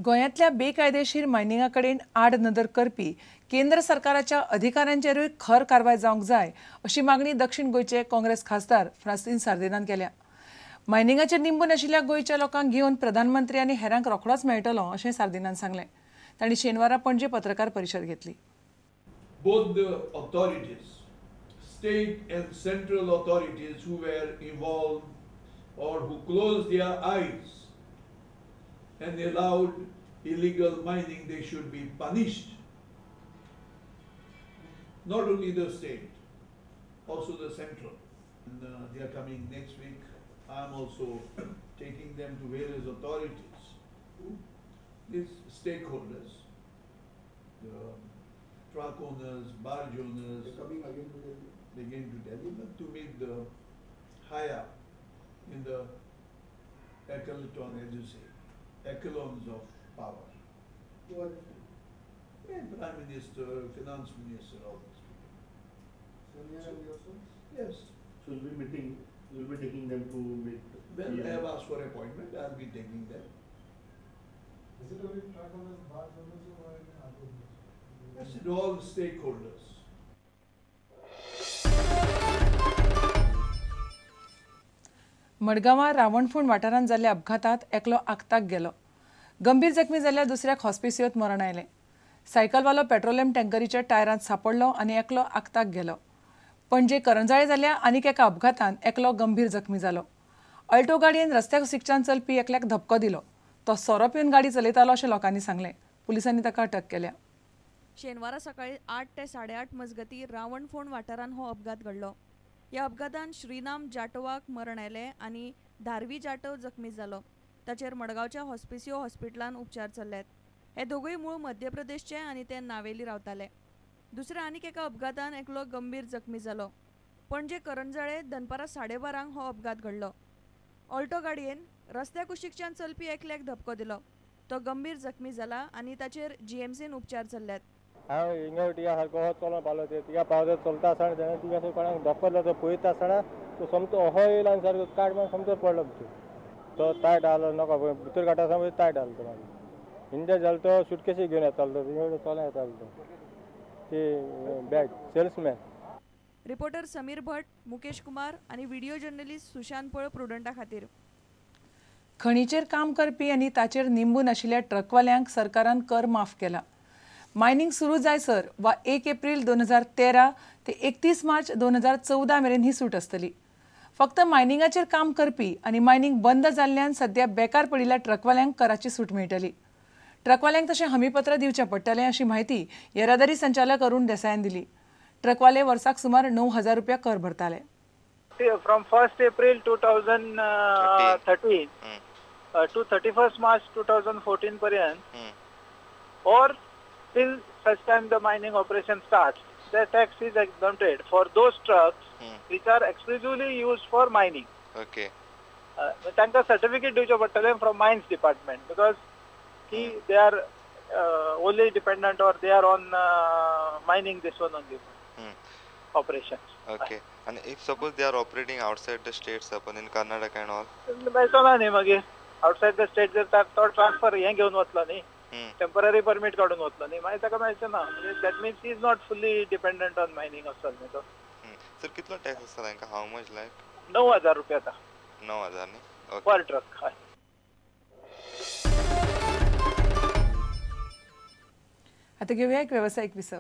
गोंयांतल्या बेकायदेशीर मायनिंगाकडेन आड नदर करपी केंद्र सरकाराच्या अधिकाऱ्यांचेरूय खर कारवाय जावंक जाय अशी मागणी दक्षिण गोंयचे काँग्रेस खासदार फ्रांसिस सार्दिनान केल्या। मायनिंगाचेर निंबून आशिल्ल्या गोंयच्या लोकांक घेवन प्रधानमंत्री आनी हेरांक रोखडोच मेळटलो अशें सार्दिनान सांगलें। तांणी शेनवारा पणजे पत्रकार परिशद घेतली। Both the authorities, state and central authorities who were involved or who closed their eyes and allowed illegal mining, they should be punished. Not only the state, also the central. And, they are coming next week. I am also taking them to various authorities, these stakeholders, the truck owners, barge owners. They're coming again to Delhi. Again to Delhi, but to meet the higher in the echelon, as you say, echelons of power. Who are they? Yeah, Prime Minister, Finance Minister, all these people. Sonia and yourselves? Yes. So you'll be taking them to meet. Well, I have asked for appointment. I'll be taking them. Is it only truck owners, barge owners, or any other owners? Yes, it all stakeholders. मडगांवां रावणफोंड वाठारांत जाल्ल्या अपघातांत एकलो आगताक गेलो। गंभीर जखमी जाल्ल्या दुसऱ्याक हॉस्पिसियोत मरण आयलें। सायकलवालो पेट्रोलियम टँकरीच्या टायरांत सांपडलो आनी एकलो आगताक गेलो। पणजे करंजाळे जाल्ल्या आनीक एका अपघातांत एकलो गंभीर जखमी जालो। अल्टो गाडयेन रस्त्याक शिक्षण चलपी एकल्याक धपको दिलो। तो सोरो पिवन गाडी चलयतालो अशें लोकांनी सांगलें। पुलिसांनी ताका अटक केल्या। शेनवारा सकाळी 8 ते 8:30 मजगती रावणफोंड वाठारांत हो अपघात घडलो। ह्या अपघातांत श्रीनाम जाटोवाक मरण आयलें आनी धारवी जाटव जखमी जालो। ताचेर मडगांवच्या हॉस्पिसियो हॉस्पिटलांत उपचार चल्ल्यात। हे दोगूय मूळ मध्य प्रदेशचे आनी ते नावेली रावताले। दुसऱ्या आनीक एका अपघातांत एकलो गंभीर जखमी जालो। पणजे करंजाळे दनपारां 12:30 हो अपघात घडलो। ऑल्टो गाडयेन रस्त्याक कुशिकच्यान चलपी एकल्याक धपको दिलो। तो गंभीर जखमी जाला आनी ताचेर जीएमसीन उपचार चल्ल्यात। हांव हिंगा तिका सारको चलोवन पावलो तिका पावता चलता आसतना तेणें तिका कोणाक धक्को दिलो तो पळयता आसतना तो सोमतो अहो येयलो आनी सारको काट मारून सोमतो पडलो भितर। तो टायट आलो नाका भितर काडटा आसतना टायट आलो तो मागीर हिंडे जालो तो सुटकेसी घेवन येतालो तो हिंगा चलोवन येतालो तो ती बॅग सेल्समॅन। रिपोर्टर समीर भट, मुकेश कुमार आनी व्हिडिओ जर्नलिस्ट सुशांत पळ प्रुडंटा खातीर। खणीचेर काम करपी आनी ताचेर निंबून आशिल्ल्या ट्रकवाल्यांक सरकारान कर माफ केला। मायनिंग सुरू जायसर वा 1 एप्रिल 2013 ते 31 मार्च 2014 मेरेन ही सूट आसतली। फक्त मायनिंगाचेर काम करपी आनी मायनिंग बंद जाल्ल्यान सध्या बेकार पडिल्ल्या ट्रकवाल्यांक कराची सूट मेळटली। ट्रकवाल्यांक तशें हमीपत्र दिवचें पडटलें अशी माहिती येरादारी संचालक अरुण देसायान दिली। ट्रकवाले वर्साक सुमार 9,000 रुपया कर भरताले। From 1st April 2013 to 31st March 2014 पर्यंत or till such time the mining operation starts, the tax is exempted for those trucks which are exclusively used for mining. Okay. Tanka certificate दिवचे पडटले from mines department because they are only dependent or they are on mining this one only operations. Okay. And if suppose they are operating outside the states, suppose in Karnataka and all, मेळटलो न्ही मागीर outside the state जर तो transfer हे घेवन वतलो न्ही temporary permit काढून वतलो न्ही मागीर ताका मेळचें ना। That means he is not fully dependent on mining असो न्ही तो। सर कितलो टॅक्स आसता तांकां? हाऊ मच लायक 9,000 रुपया आता 9,000 न्ही पर ट्रक। हय। आता घेऊया एक व्यावसायिक विसव।